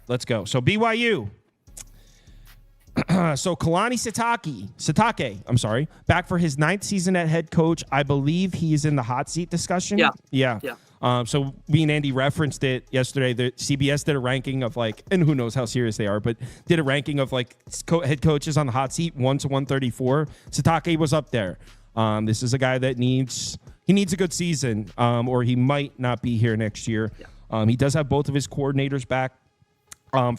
let's go. So BYU. So Kalani Sitake, back for his 9th season at head coach. I believe he is in the hot seat discussion. Yeah. So me and Andy referenced it yesterday. The CBS did a ranking of and who knows how serious they are, but did a ranking of head coaches on the hot seat, 1 to 134. Sitake was up there. This is a guy that needs a good season, or he might not be here next year. Yeah. He does have both of his coordinators back.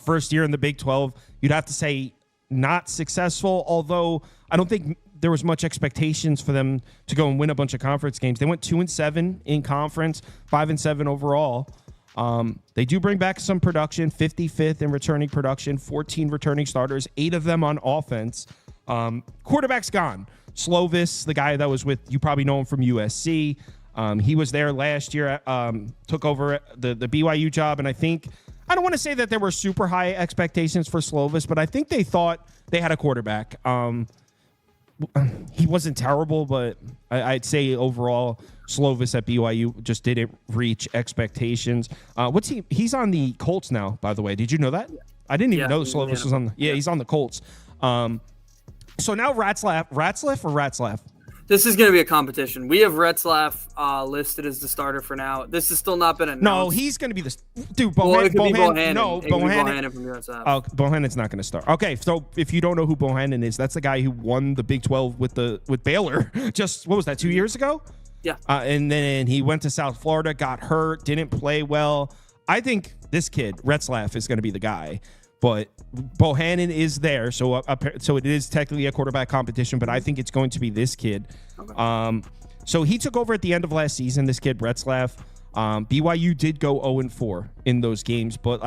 First year in the Big 12, you'd have to say not successful, although I don't think there was much expectations for them to go and win a bunch of conference games. They went 2-7 in conference, 5-7 overall. They do bring back some production, 55th in returning production, 14 returning starters, 8 of them on offense. Quarterback's gone. Slovis, the guy that was you probably know him from USC. He was there last year, took over the BYU job, and I don't want to say that there were super high expectations for Slovis, but I think they thought they had a quarterback. He wasn't terrible, but I'd say overall Slovis at BYU just didn't reach expectations. He's on the Colts now, by the way. Did you know that? I didn't even know Slovis was on he's on the Colts. So now Ratzlaff. This is going to be a competition. We have Retzlaff listed as the starter for now. This has still not been announced. No, he's going to be the dude. Bohannon. No, Bohannon from USF. Oh, Bohannon's not going to start. Okay, so if you don't know who Bohannon is, that's the guy who won the Big 12 with Baylor. Just what was that, 2 years ago? Yeah. And then he went to South Florida, got hurt, didn't play well. I think this kid Retzlaff is going to be the guy. But Bohannon is there, so it is technically a quarterback competition, but I think it's going to be this kid. Okay. So he took over at the end of last season, this kid, Retzlaff. BYU did go 0-4 in those games, but,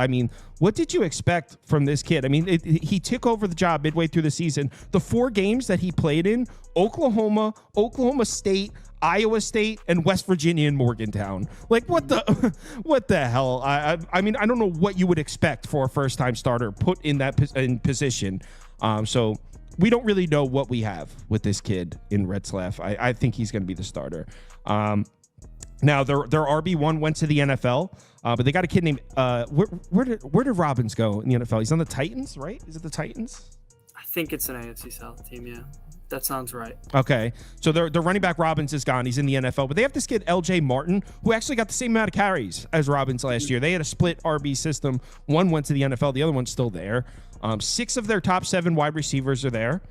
what did you expect from this kid? He took over the job midway through the season. The 4 games that he played in, Oklahoma State, Iowa State, and West Virginia and Morgantown. What the hell? I don't know what you would expect for a first-time starter put in that position. So we don't really know what we have with this kid in Retzlaff. I think he's going to be the starter. Now their RB1 went to the NFL, but they got a kid named where did Robbins go in the NFL? He's on the Titans, right? Is it the Titans? I think it's an AFC South team. Yeah. That sounds right. Okay. So their running back Robbins is gone. He's in the NFL. But they have this kid, LJ Martin, who actually got the same amount of carries as Robbins last year. They had a split RB system. One went to the NFL. The other one's still there. 6 of their top 7 wide receivers are there.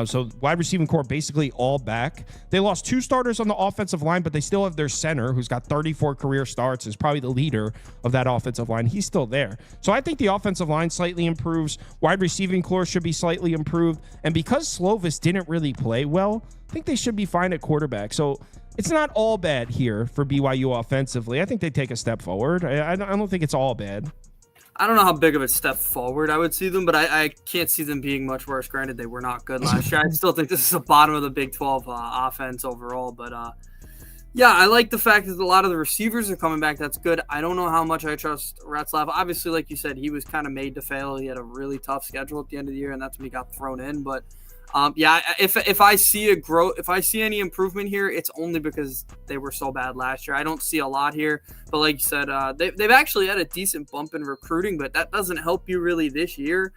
So wide receiving core basically all back. They lost 2 starters on the offensive line, but they still have their center, who's got 34 career starts, is probably the leader of that offensive line. He's still there. So I think the offensive line slightly improves. Wide receiving core should be slightly improved. And because Slovis didn't really play well, I think they should be fine at quarterback. So it's not all bad here for BYU offensively. I think they take a step forward. I don't think it's all bad. I don't know how big of a step forward I would see them, but I can't see them being much worse. Granted, they were not good last year. I still think this is the bottom of the Big 12 offense overall. But, I like the fact that a lot of the receivers are coming back. That's good. I don't know how much I trust Retzlaff. Obviously, like you said, he was kind of made to fail. He had a really tough schedule at the end of the year, and that's when he got thrown in. But, if I see if I see any improvement here, it's only because they were so bad last year. I don't see a lot here, but like you said, they've actually had a decent bump in recruiting, but that doesn't help you really this year.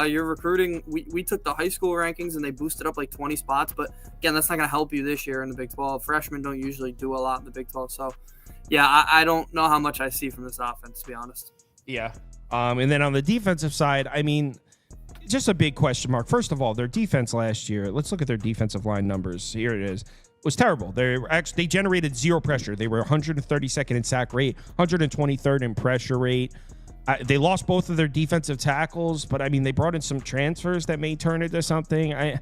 Your recruiting, we took the high school rankings and they boosted up like 20 spots, but again, that's not going to help you this year in the Big 12. Freshmen don't usually do a lot in the Big 12, so I don't know how much I see from this offense, to be honest. Yeah, and then on the defensive side, just a big question mark. First of all, their defense last year, let's look at their defensive line numbers. Here it is. Was terrible. They generated 0 pressure. They were 132nd in sack rate, 123rd in pressure rate. They lost both of their defensive tackles, but they brought in some transfers that may turn into something. You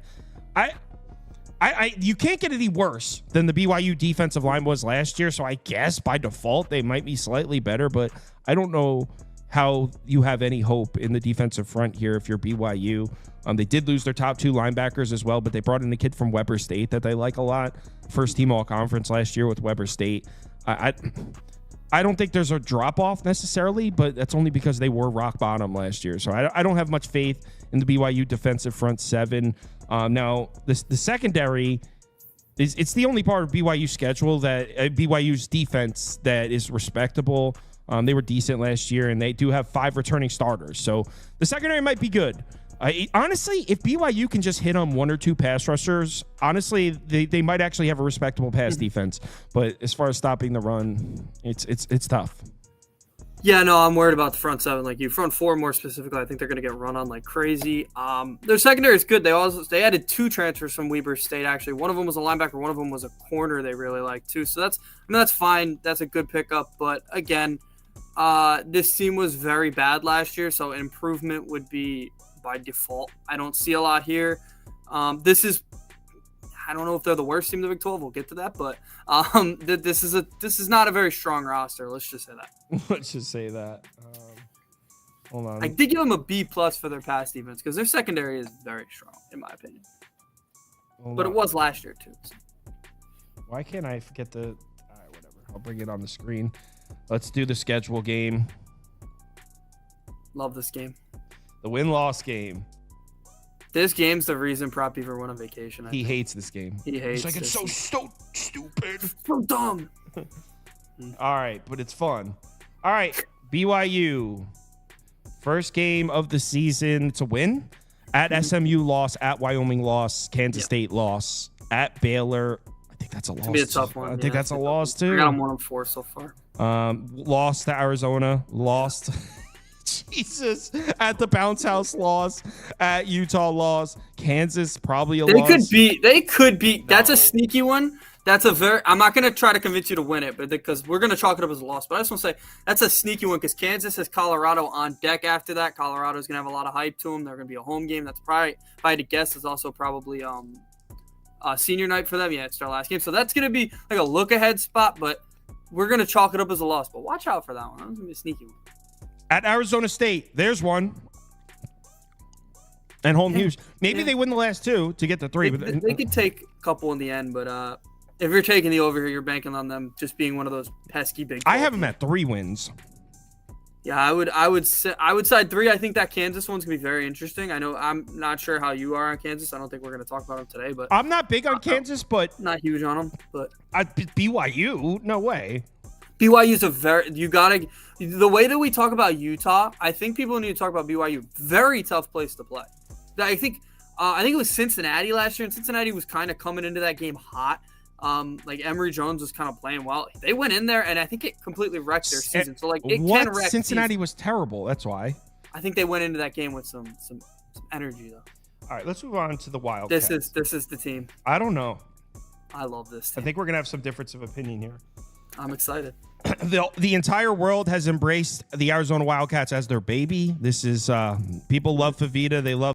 can't get any worse than the BYU defensive line was last year, so I guess by default they might be slightly better, but I don't know how you have any hope in the defensive front here if you're BYU. They did lose their top 2 linebackers as well, but they brought in a kid from Weber State that they like a lot. First team all-conference last year with Weber State. I don't think there's a drop-off necessarily, but that's only because they were rock bottom last year. So I don't have much faith in the BYU defensive front 7. Now, the secondary, it's the only part of BYU's schedule that BYU's defense that is respectable. They were decent last year, and they do have 5 returning starters. So the secondary might be good. Honestly, if BYU can just hit on 1 or 2 pass rushers, honestly, they might actually have a respectable pass defense. But as far as stopping the run, it's tough. Yeah, no, I'm worried about the front 7. Like you, front 4 more specifically, I think they're going to get run on like crazy. Their secondary is good. They added 2 transfers from Weber State. Actually, one of them was a linebacker, one of them was a corner. They really like too. So that's fine. That's a good pickup. But again, this team was very bad last year, so improvement would be by default. I don't see a lot here. I don't know if they're the worst team in the Big 12. We'll get to that, but this is not a very strong roster. Let's just say that. Let's just say that. Hold on. I did give them a B+ for their pass defense because their secondary is very strong, in my opinion. But it was last year too. So. Why can't I forget the? All right, whatever. I'll bring it on the screen. Let's do the schedule game. Love this game. The win-loss game. This game's the reason Prop Beaver went on vacation. He hates this game. He hates it. It's so stupid. So dumb. All right, but it's fun. All right, BYU. First game of the season. It's a win. At SMU loss. At Wyoming loss. Kansas State loss. At Baylor. I think that's a loss. It's going to be a tough one. I think that's a loss, too. I got them 1-4 so far. Lost to Arizona. Lost. Jesus. At the Bounce House loss. At Utah loss. Kansas probably a loss. They could be. No. That's a sneaky one. I'm not going to try to convince you to win it, but because we're going to chalk it up as a loss. But I just want to say that's a sneaky one because Kansas has Colorado on deck after that. Colorado is going to have a lot of hype to them. They're going to be a home game. That's probably, if I had to guess, is also probably senior night for them. Yeah, it's their last game. So that's going to be like a look-ahead spot, but we're going to chalk it up as a loss. But watch out for that one. That's going to be a sneaky one. At Arizona State, there's one. And home Hughes. Maybe they win the last 2 to get to 3. They could take a couple in the end, but if you're taking the over here, you're banking on them just being one of those pesky big. I have them at 3 wins. Yeah, I would side 3. I think that Kansas one's gonna be very interesting. I know I'm not sure how you are on Kansas. I don't think we're gonna talk about them today, but I'm not big on Kansas, but not huge on them. But BYU, no way. BYU's the way that we talk about Utah, I think people need to talk about BYU. Very tough place to play. I think it was Cincinnati last year, and Cincinnati was kind of coming into that game hot. Like Emory Jones was kind of playing well. They went in there, and I think it completely wrecked their season. So like, it can wreck. Cincinnati was terrible. That's why. I think they went into that game with some energy though. All right, let's move on to the Wildcats. This is the team. I don't know. I love this team. I think we're gonna have some difference of opinion here. I'm excited. The entire world has embraced the Arizona Wildcats as their baby. This is people love Favita. They love